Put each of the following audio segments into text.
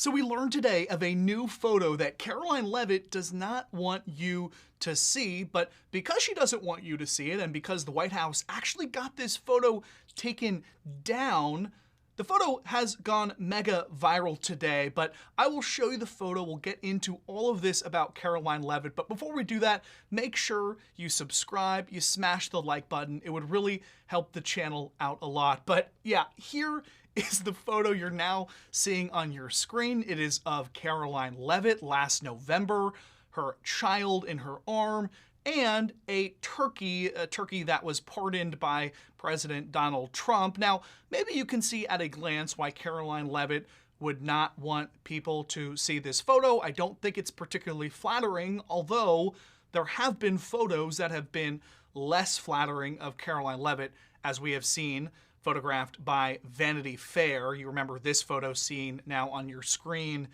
So we learned today of a new photo that Karoline Leavitt does not want you to see, but because she doesn't want you to see it, and because the White House actually got this photo taken down, the photo has gone mega viral today. But I will show you the photo. We'll get into all of this about Karoline Leavitt. But before we do that, make sure you subscribe, you smash the like button. It would really help the channel out a lot. But yeah, here is the photo you're now seeing on your screen. It is of Karoline Leavitt last November, her child in her arm, and a turkey that was pardoned by President Donald Trump. Now, maybe you can see at a glance why Karoline Leavitt would not want people to see this photo. I don't think it's particularly flattering, although there have been photos that have been less flattering of Karoline Leavitt, as we have seen photographed by Vanity Fair. You remember this photo seen now on your screen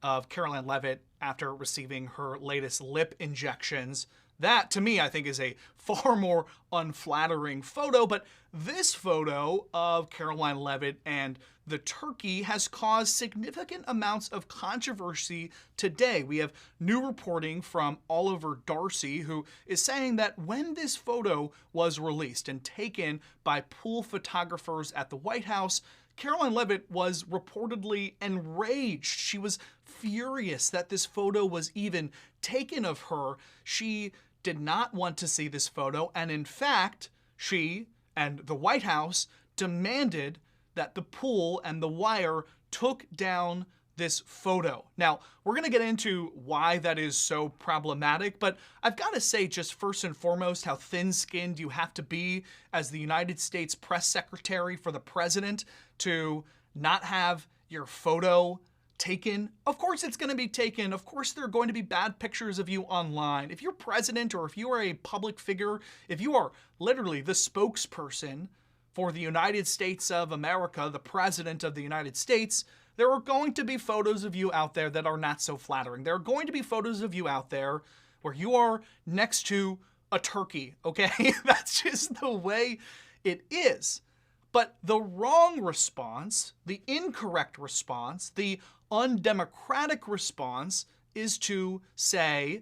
of Karoline Leavitt after receiving her latest lip injections. That, to me, I think is a far more unflattering photo, but this photo of Karoline Leavitt and the turkey has caused significant amounts of controversy today. We have new reporting from Oliver Darcy, who is saying that when this photo was released and taken by pool photographers at the White House, Karoline Leavitt was reportedly enraged. She was furious that this photo was even taken of her. She did not want to see this photo, and in fact, she and the White House demanded that the pool and the wire took down this photo. Now, we're going to get into why that is so problematic, but I've got to say just first and foremost how thin-skinned you have to be as the United States press secretary for the president to not have your photo taken. Of course it's going to be taken. Of course there are going to be bad pictures of you online. If you're president or if you are a public figure, if you are literally the spokesperson for the United States of America, the president of the United States, there are going to be photos of you out there that are not so flattering. There are going to be photos of you out there where you are next to a turkey, okay? That's just the way it is. But the wrong response, the incorrect response, the undemocratic response is to say,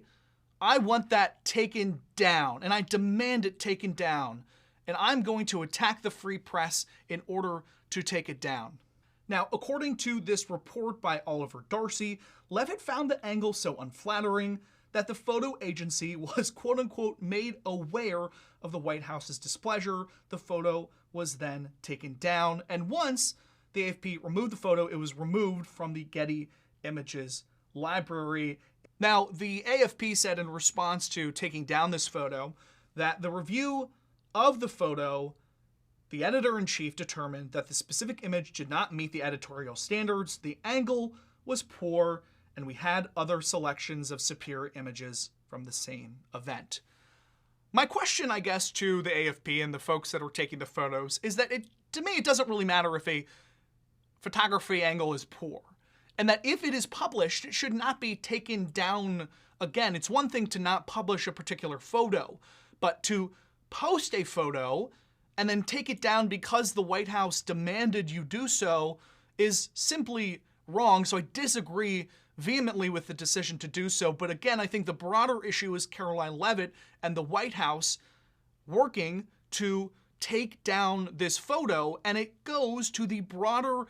I want that taken down, and I demand it taken down, and I'm going to attack the free press in order to take it down. Now, according to this report by Oliver Darcy, Leavitt found the angle so unflattering that the photo agency was quote-unquote made aware of the White House's displeasure. The photo was then taken down, and once the AFP removed the photo, it was removed from the Getty Images library. Now, the AFP said in response to taking down this photo that the review of the photo, the editor-in-chief determined that the specific image did not meet the editorial standards, the angle was poor, and we had other selections of superior images from the same event. My question, I guess, to the AFP and the folks that are taking the photos is that to me, it doesn't really matter if a photography angle is poor, and that if it is published, it should not be taken down again. It's one thing to not publish a particular photo, but to post a photo and then take it down because the White House demanded you do so is simply wrong. So I disagree vehemently with the decision to do so. But again, I think the broader issue is Karoline Leavitt and the White House working to take down this photo, and it goes to the broader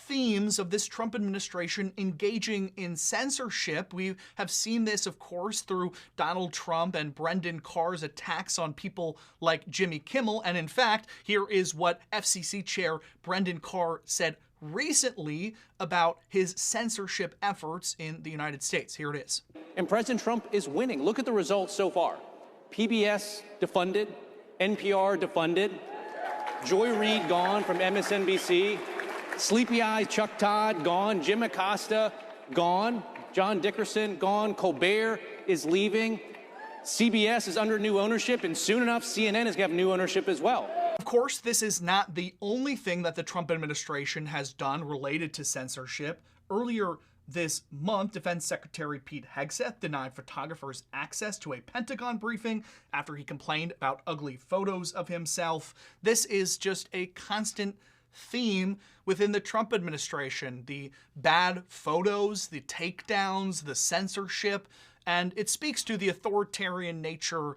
themes of this Trump administration engaging in censorship. We have seen this, of course, through Donald Trump and Brendan Carr's attacks on people like Jimmy Kimmel. And in fact, here is what FCC Chair Brendan Carr said recently about his censorship efforts in the United States. Here it is. And President Trump is winning. Look at the results so far. PBS defunded, NPR defunded, Joy Reid gone from MSNBC, Sleepy Eyes Chuck Todd gone, Jim Acosta gone, John Dickerson gone, Colbert is leaving, CBS is under new ownership, and soon enough CNN is going to have new ownership as well. Of course, this is not the only thing that the Trump administration has done related to censorship. Earlier this month, Defense Secretary Pete Hegseth denied photographers access to a Pentagon briefing after he complained about ugly photos of himself. This is just a constant theme within the Trump administration: the bad photos, the takedowns, the censorship, and it speaks to the authoritarian nature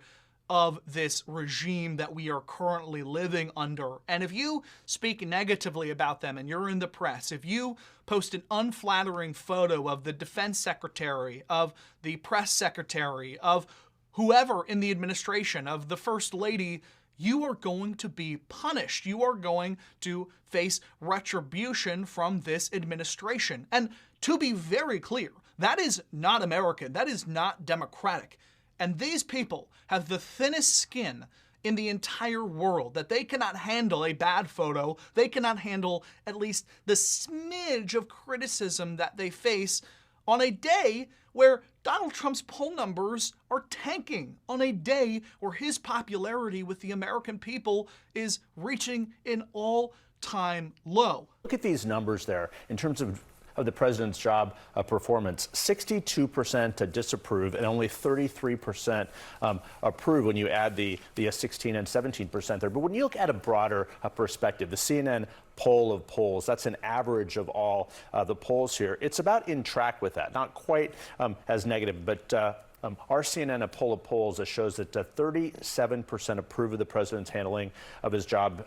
of this regime that we are currently living under. And if you speak negatively about them and you're in the press, if you post an unflattering photo of the defense secretary, of the press secretary, of whoever in the administration, of the first lady, you are going to be punished. You are going to face retribution from this administration. And to be very clear, that is not American. That is not democratic. And these people have the thinnest skin in the entire world, that they cannot handle a bad photo. They cannot handle at least the smidge of criticism that they face on a day where Donald Trump's poll numbers are tanking, on a day where his popularity with the American people is reaching an all-time low. Look at these numbers there in terms of the president's job performance. 62% to disapprove and only 33% approve when you add the 16 and 17% there. But when you look at a broader perspective, the CNN poll of polls, that's an average of all the polls here. It's about in track with that, not quite as negative, but our CNN a poll of polls that shows that 37% approve of the president's handling of his job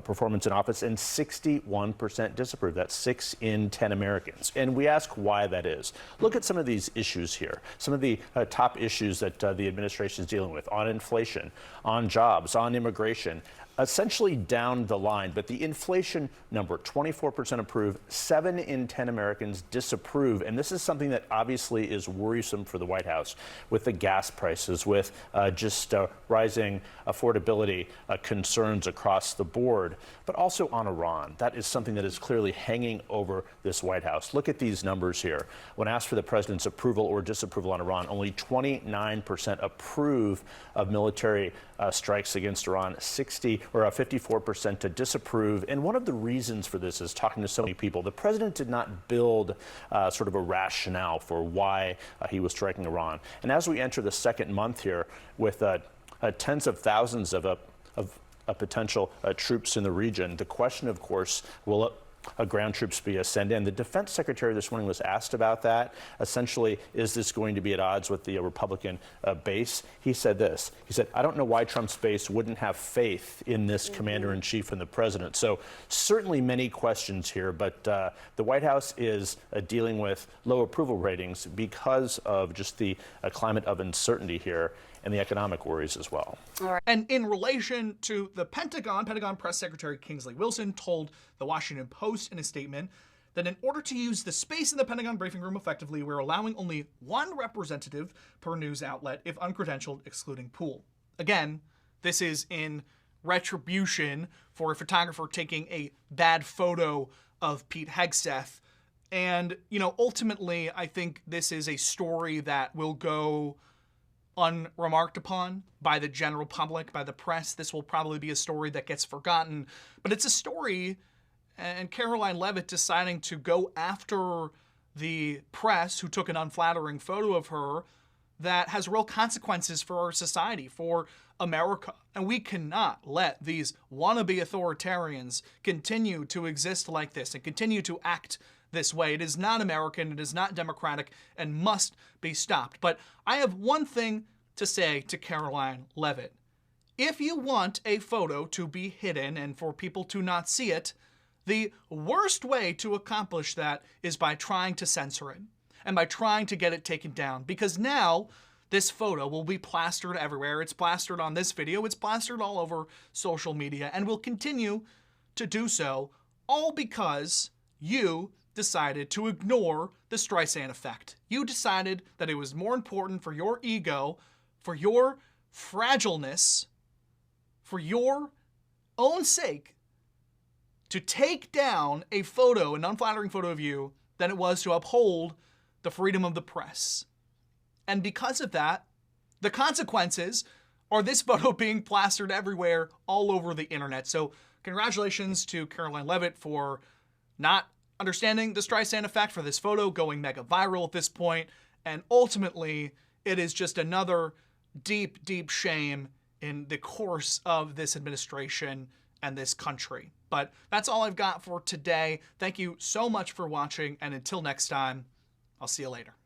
performance in office and 61% disapprove. That's 6 in 10 Americans. And we ask why that is. Look at some of these issues here, some of the top issues that the administration is dealing with on inflation, on jobs, on immigration, essentially down the line. But the inflation number, 24% approve, 7 in 10 Americans disapprove. And this is something that obviously is worrisome for the White House with the gas prices, with just rising affordability concerns across the board, but also on Iran. That is something that is clearly hanging over this White House. Look at these numbers here. When asked for the president's approval or disapproval on Iran, only 29% approve of military strikes against Iran, 54% to disapprove. And one of the reasons for this is talking to so many people. The president did not build sort of a rationale for why he was striking Iran. And as we enter the second month here with tens of thousands of potential troops in the region, the question, of course, will ground troops be sent in? The defense secretary this morning was asked about that. Essentially, is this going to be at odds with the Republican base? He said this. He said, I don't know why Trump's base wouldn't have faith in this commander-in-chief and the president. So certainly many questions here, but the White House is dealing with low approval ratings because of just the climate of uncertainty here and the economic worries as well. All right. And in relation to the Pentagon Press Secretary Kingsley Wilson told the Washington Post in a statement that in order to use the space in the Pentagon briefing room effectively, we're allowing only one representative per news outlet if uncredentialed, excluding Poole. Again, this is in retribution for a photographer taking a bad photo of Pete Hegseth. And, ultimately, I think this is a story that will go unremarked upon by the general public, by the press. This will probably be a story that gets forgotten, but it's a story, and Karoline Leavitt deciding to go after the press who took an unflattering photo of her, that has real consequences for our society, for America. And we cannot let these wannabe authoritarians continue to exist like this and continue to act this way. It is not American, it is not democratic, and must be stopped. But I have one thing to say to Karoline Leavitt. If you want a photo to be hidden and for people to not see it, the worst way to accomplish that is by trying to censor it and by trying to get it taken down. Because now this photo will be plastered everywhere. It's plastered on this video. It's plastered all over social media and will continue to do so, all because you decided to ignore the Streisand effect. You decided that it was more important for your ego, for your fragileness, for your own sake, to take down a photo, an unflattering photo of you, than it was to uphold the freedom of the press. And because of that, the consequences are this photo being plastered everywhere, all over the internet. So congratulations to Karoline Leavitt for not understanding the Streisand effect, for this photo going mega viral at this point. And ultimately, it is just another deep, deep shame in the course of this administration and this country. But that's all I've got for today. Thank you so much for watching, and until next time, I'll see you later.